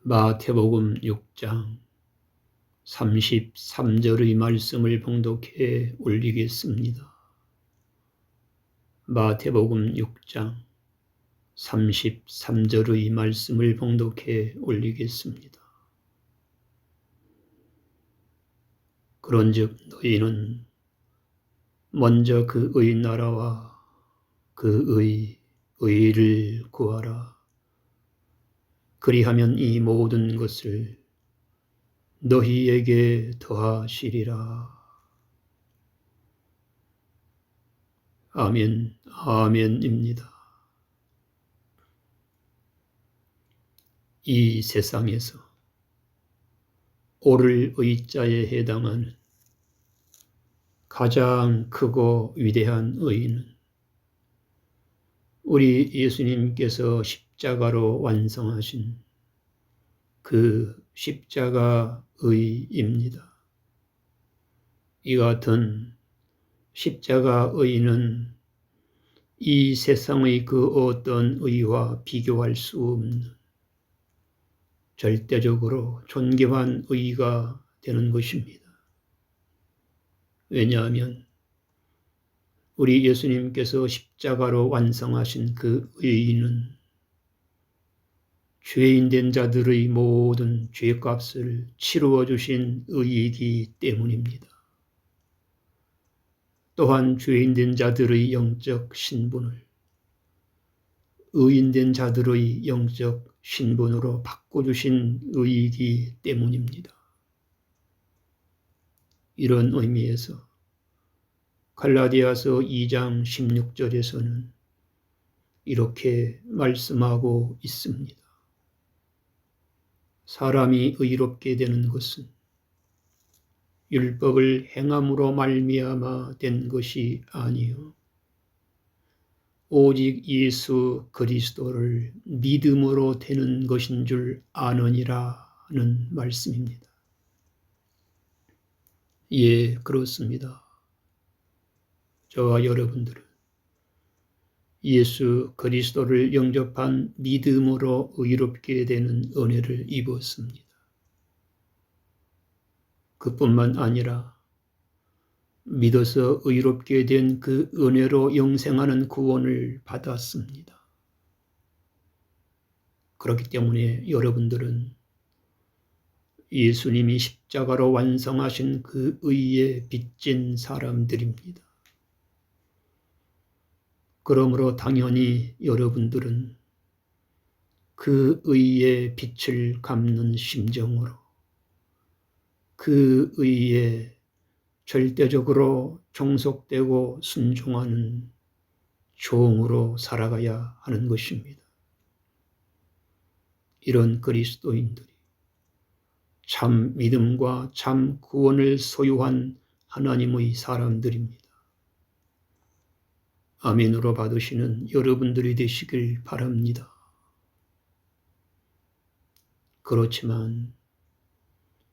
마태복음 6장 33절의 말씀을 봉독해 올리겠습니다. 마태복음 6장 33절의 말씀을 봉독해 올리겠습니다. 그런즉 너희는 먼저 그의 나라와 그의 의를 구하라. 그리하면 이 모든 것을 너희에게 더하시리라. 아멘, 아멘입니다. 이 세상에서 오를 의자에 해당하는 가장 크고 위대한 의는 우리 예수님께서 십자가로 완성하신 그 십자가 의입니다. 이 같은 십자가 의는 이 세상의 그 어떤 의와 비교할 수 없는 절대적으로 존귀한 의가 되는 것입니다. 왜냐하면 우리 예수님께서 십자가로 완성하신 그 의는 죄인 된 자들의 모든 죄값을 치루어 주신 의이기 때문입니다. 또한 죄인 된 자들의 영적 신분을 의인 된 자들의 영적 신분으로 바꿔주신 의이기 때문입니다. 이런 의미에서 갈라디아서 2장 16절에서는 이렇게 말씀하고 있습니다. 사람이 의롭게 되는 것은 율법을 행함으로 말미암아 된 것이 아니요 오직 예수 그리스도를 믿음으로 되는 것인 줄 아느니라는 말씀입니다. 예, 그렇습니다. 저와 여러분들은 예수 그리스도를 영접한 믿음으로 의롭게 되는 은혜를 입었습니다. 그뿐만 아니라 믿어서 의롭게 된 그 은혜로 영생하는 구원을 받았습니다. 그렇기 때문에 여러분들은 예수님이 십자가로 완성하신 그 의에 빚진 사람들입니다. 그러므로 당연히 여러분들은 그 의의 빛을 갚는 심정으로 그 의에 절대적으로 종속되고 순종하는 종으로 살아가야 하는 것입니다. 이런 그리스도인들이 참 믿음과 참 구원을 소유한 하나님의 사람들입니다. 아멘으로 받으시는 여러분들이 되시길 바랍니다. 그렇지만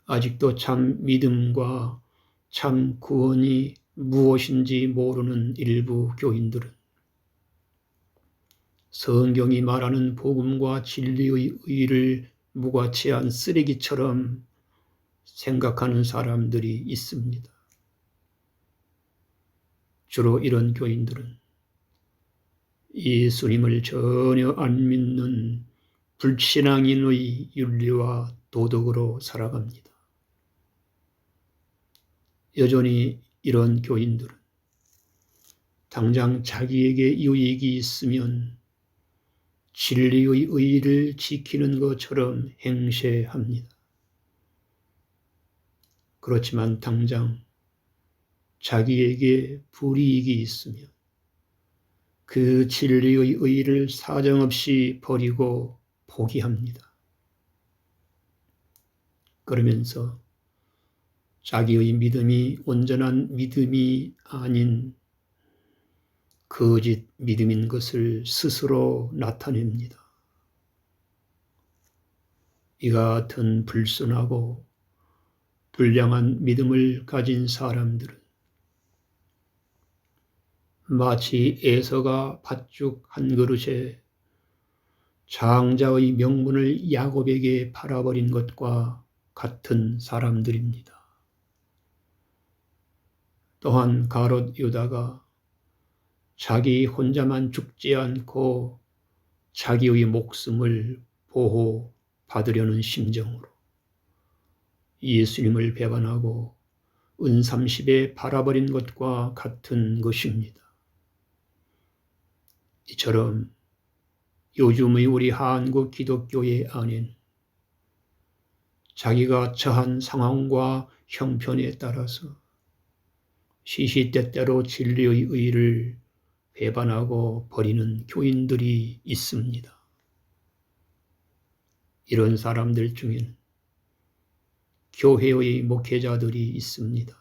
아직도 참 믿음과 참 구원이 무엇인지 모르는 일부 교인들은 성경이 말하는 복음과 진리의 의를 무가치한 쓰레기처럼 생각하는 사람들이 있습니다. 주로 이런 교인들은 예수님을 전혀 안 믿는 불신앙인의 윤리와 도덕으로 살아갑니다. 여전히 이런 교인들은 당장 자기에게 유익이 있으면 진리의 의를 지키는 것처럼 행세합니다. 그렇지만 당장 자기에게 불이익이 있으면 그 진리의 의를 사정없이 버리고 포기합니다. 그러면서 자기의 믿음이 온전한 믿음이 아닌 거짓 믿음인 것을 스스로 나타냅니다. 이 같은 불순하고 불량한 믿음을 가진 사람들은 마치 에서가 팥죽 한 그릇에 장자의 명분을 야곱에게 팔아버린 것과 같은 사람들입니다. 또한 가롯 유다가 자기 혼자만 죽지 않고 자기의 목숨을 보호받으려는 심정으로 예수님을 배반하고 은삼십에 팔아버린 것과 같은 것입니다. 이처럼 요즘의 우리 한국 기독교의 안에는 자기가 처한 상황과 형편에 따라서 시시때때로 진리의 의를 배반하고 버리는 교인들이 있습니다. 이런 사람들 중에는 교회의 목회자들이 있습니다.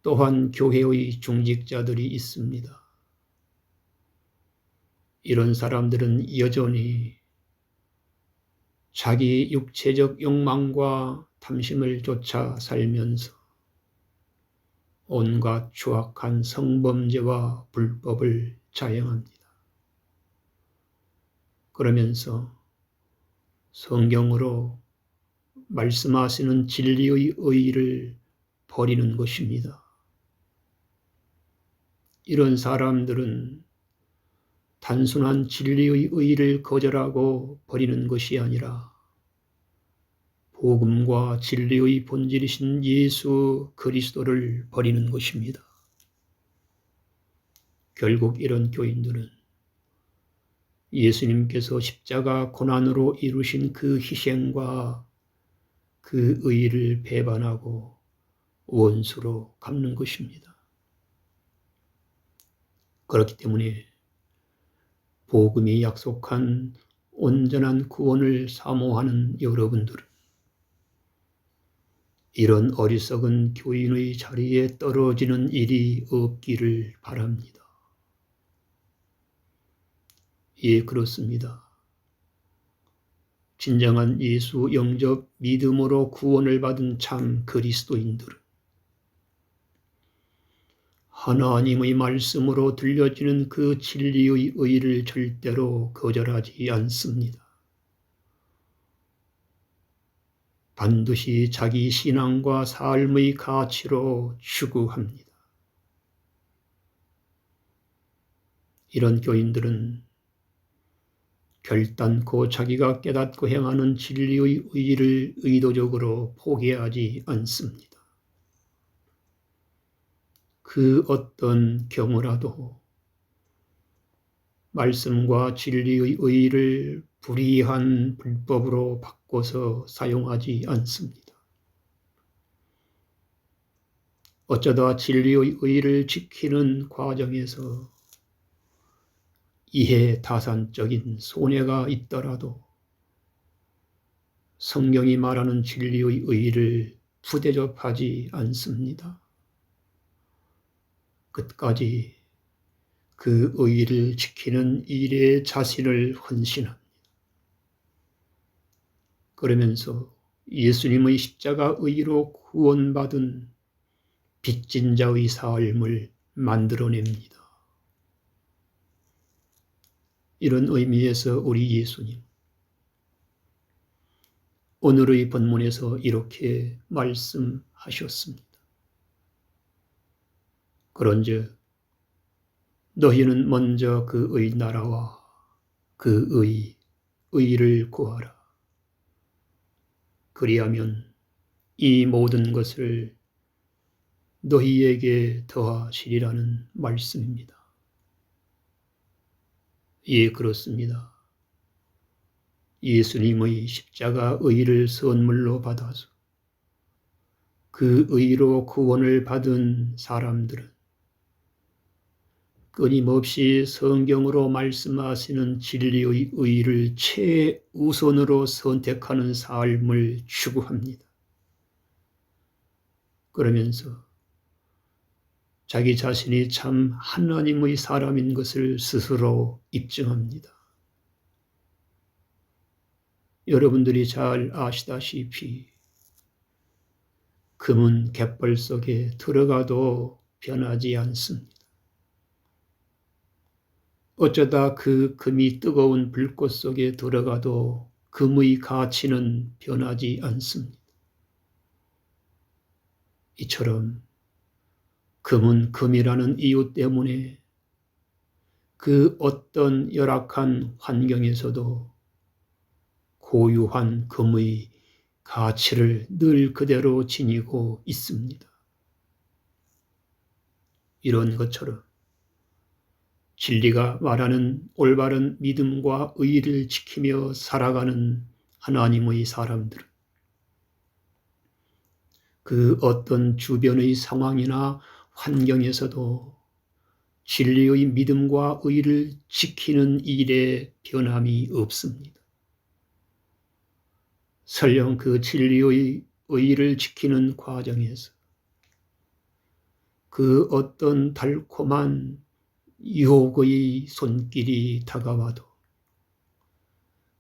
또한 교회의 중직자들이 있습니다. 이런 사람들은 여전히 자기 육체적 욕망과 탐심을 쫓아 살면서 온갖 추악한 성범죄와 불법을 자행합니다. 그러면서 성경으로 말씀하시는 진리의 의를 버리는 것입니다. 이런 사람들은 단순한 진리의 의를 거절하고 버리는 것이 아니라 복음과 진리의 본질이신 예수 그리스도를 버리는 것입니다. 결국 이런 교인들은 예수님께서 십자가 고난으로 이루신 그 희생과 그 의를 배반하고 원수로 갚는 것입니다. 그렇기 때문에 복음이 약속한 온전한 구원을 사모하는 여러분들은 이런 어리석은 교인의 자리에 떨어지는 일이 없기를 바랍니다. 예, 그렇습니다. 진정한 예수 영접 믿음으로 구원을 받은 참 그리스도인들은 하나님의 말씀으로 들려지는 그 진리의 의를 절대로 거절하지 않습니다. 반드시 자기 신앙과 삶의 가치로 추구합니다. 이런 교인들은 결단코 자기가 깨닫고 행하는 진리의 의를 의도적으로 포기하지 않습니다. 그 어떤 경우라도 말씀과 진리의 의를 불의한 불법으로 바꿔서 사용하지 않습니다. 어쩌다 진리의 의를 지키는 과정에서 이해타산적인 손해가 있더라도 성경이 말하는 진리의 의를 부대접하지 않습니다. 끝까지 그 의를 지키는 일에 자신을 헌신합니다. 그러면서 예수님의 십자가 의로 구원받은 빚진 자의 삶을 만들어냅니다. 이런 의미에서 우리 예수님, 오늘의 본문에서 이렇게 말씀하셨습니다. 그런즉 너희는 먼저 그의 나라와 그의 의를 구하라. 그리하면 이 모든 것을 너희에게 더하시리라는 말씀입니다. 예, 그렇습니다. 예수님의 십자가 의를 선물로 받아서 그 의로 구원을 받은 사람들은 끊임없이 성경으로 말씀하시는 진리의 의를 최우선으로 선택하는 삶을 추구합니다. 그러면서 자기 자신이 참 하나님의 사람인 것을 스스로 입증합니다. 여러분들이 잘 아시다시피 금은 갯벌 속에 들어가도 변하지 않습니다. 어쩌다 그 금이 뜨거운 불꽃 속에 들어가도 금의 가치는 변하지 않습니다. 이처럼 금은 금이라는 이유 때문에 그 어떤 열악한 환경에서도 고유한 금의 가치를 늘 그대로 지니고 있습니다. 이런 것처럼 진리가 말하는 올바른 믿음과 의의를 지키며 살아가는 하나님의 사람들은 그 어떤 주변의 상황이나 환경에서도 진리의 믿음과 의의를 지키는 일에 변함이 없습니다. 설령 그 진리의 의의를 지키는 과정에서 그 어떤 달콤한 유혹의 손길이 다가와도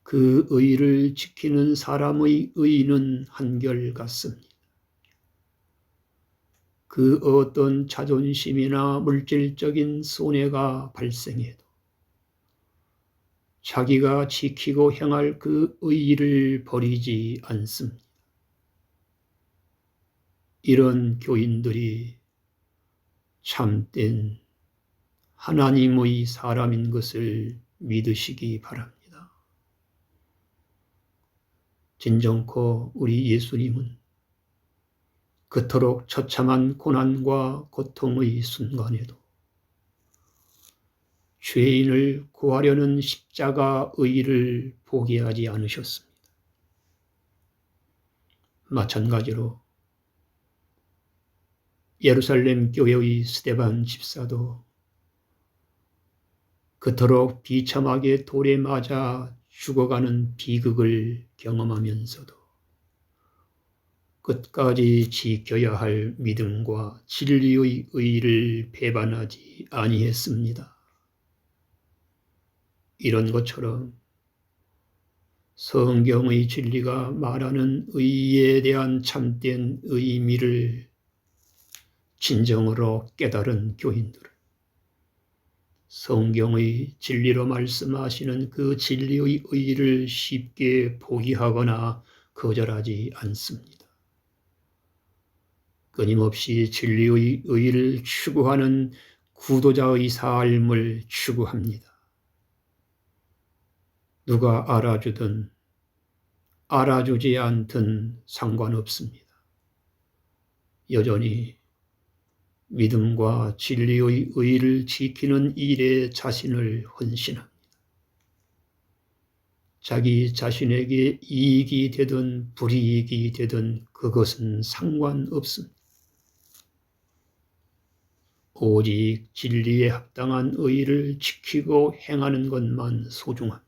그 의의를 지키는 사람의 의의는 한결같습니다. 그 어떤 자존심이나 물질적인 손해가 발생해도 자기가 지키고 행할 그 의의를 버리지 않습니다. 이런 교인들이 참된 하나님의 사람인 것을 믿으시기 바랍니다. 진정코 우리 예수님은 그토록 처참한 고난과 고통의 순간에도 죄인을 구하려는 십자가 의의를 포기하지 않으셨습니다. 마찬가지로 예루살렘 교회의 스데반 집사도 그토록 비참하게 돌에 맞아 죽어가는 비극을 경험하면서도 끝까지 지켜야 할 믿음과 진리의 의의를 배반하지 아니했습니다. 이런 것처럼 성경의 진리가 말하는 의의에 대한 참된 의미를 진정으로 깨달은 교인들은 성경의 진리로 말씀하시는 그 진리의 의의를 쉽게 포기하거나 거절하지 않습니다. 끊임없이 진리의 의의를 추구하는 구도자의 삶을 추구합니다. 누가 알아주든 알아주지 않든 상관없습니다. 여전히 믿음과 진리의 의의를 지키는 일에 자신을 헌신합니다. 자기 자신에게 이익이 되든 불이익이 되든 그것은 상관없습니다. 오직 진리에 합당한 의의를 지키고 행하는 것만 소중합니다.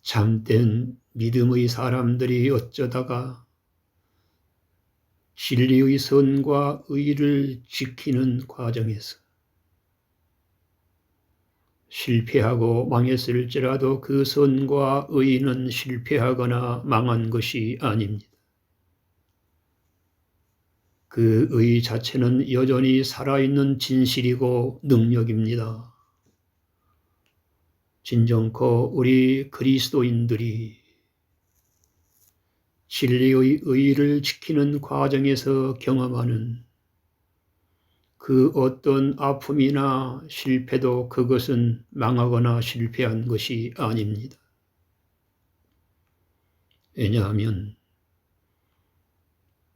참된 믿음의 사람들이 어쩌다가 진리의 선과 의의를 지키는 과정에서 실패하고 망했을지라도 그 선과 의의는 실패하거나 망한 것이 아닙니다. 그 의의 자체는 여전히 살아있는 진실이고 능력입니다. 진정코 우리 그리스도인들이 진리의 의의를 지키는 과정에서 경험하는 그 어떤 아픔이나 실패도 그것은 망하거나 실패한 것이 아닙니다. 왜냐하면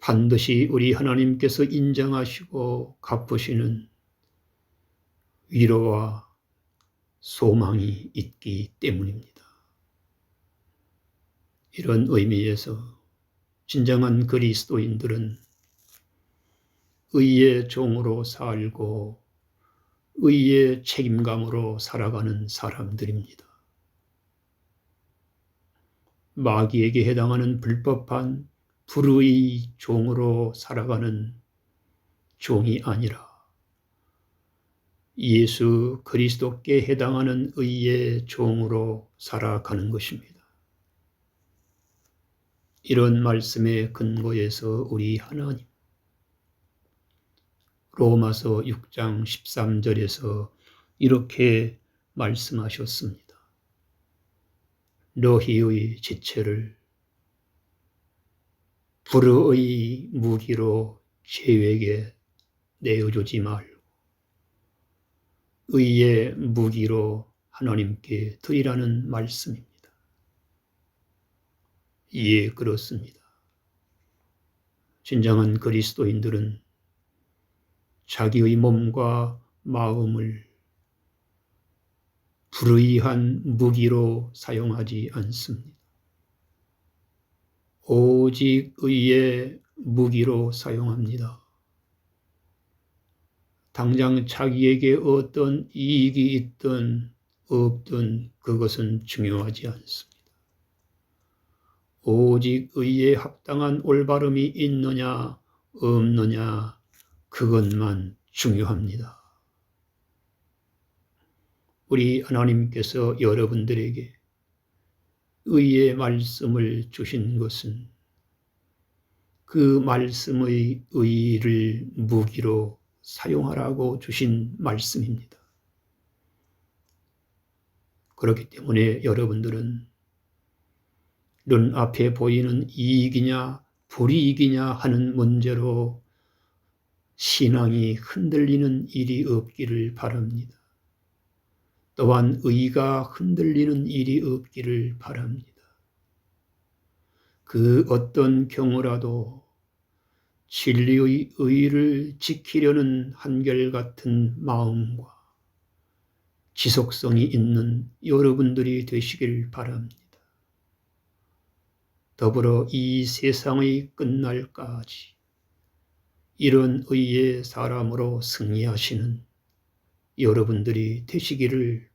반드시 우리 하나님께서 인정하시고 갚으시는 위로와 소망이 있기 때문입니다. 이런 의미에서 진정한 그리스도인들은 의의 종으로 살고 의의 책임감으로 살아가는 사람들입니다. 마귀에게 해당하는 불법한 불의 종으로 살아가는 종이 아니라 예수 그리스도께 해당하는 의의 종으로 살아가는 것입니다. 이런 말씀의 근거에서 우리 하나님, 로마서 6장 13절에서 이렇게 말씀하셨습니다. 너희의 지체를 불의의 무기로 죄에게 내어주지 말고 의의 무기로 하나님께 드리라는 말씀입니다. 예, 그렇습니다. 진정한 그리스도인들은 자기의 몸과 마음을 불의한 무기로 사용하지 않습니다. 오직 의의 무기로 사용합니다. 당장 자기에게 어떤 이익이 있든 없든 그것은 중요하지 않습니다. 오직 의에 합당한 올바름이 있느냐 없느냐 그것만 중요합니다. 우리 하나님께서 여러분들에게 의의 말씀을 주신 것은 그 말씀의 의를 무기로 사용하라고 주신 말씀입니다. 그렇기 때문에 여러분들은 눈앞에 보이는 이익이냐 불이익이냐 하는 문제로 신앙이 흔들리는 일이 없기를 바랍니다. 또한 의가 흔들리는 일이 없기를 바랍니다. 그 어떤 경우라도 진리의 의를 지키려는 한결같은 마음과 지속성이 있는 여러분들이 되시길 바랍니다. 더불어 이 세상의 끝날까지 이런 의의 사람으로 승리하시는 여러분들이 되시기를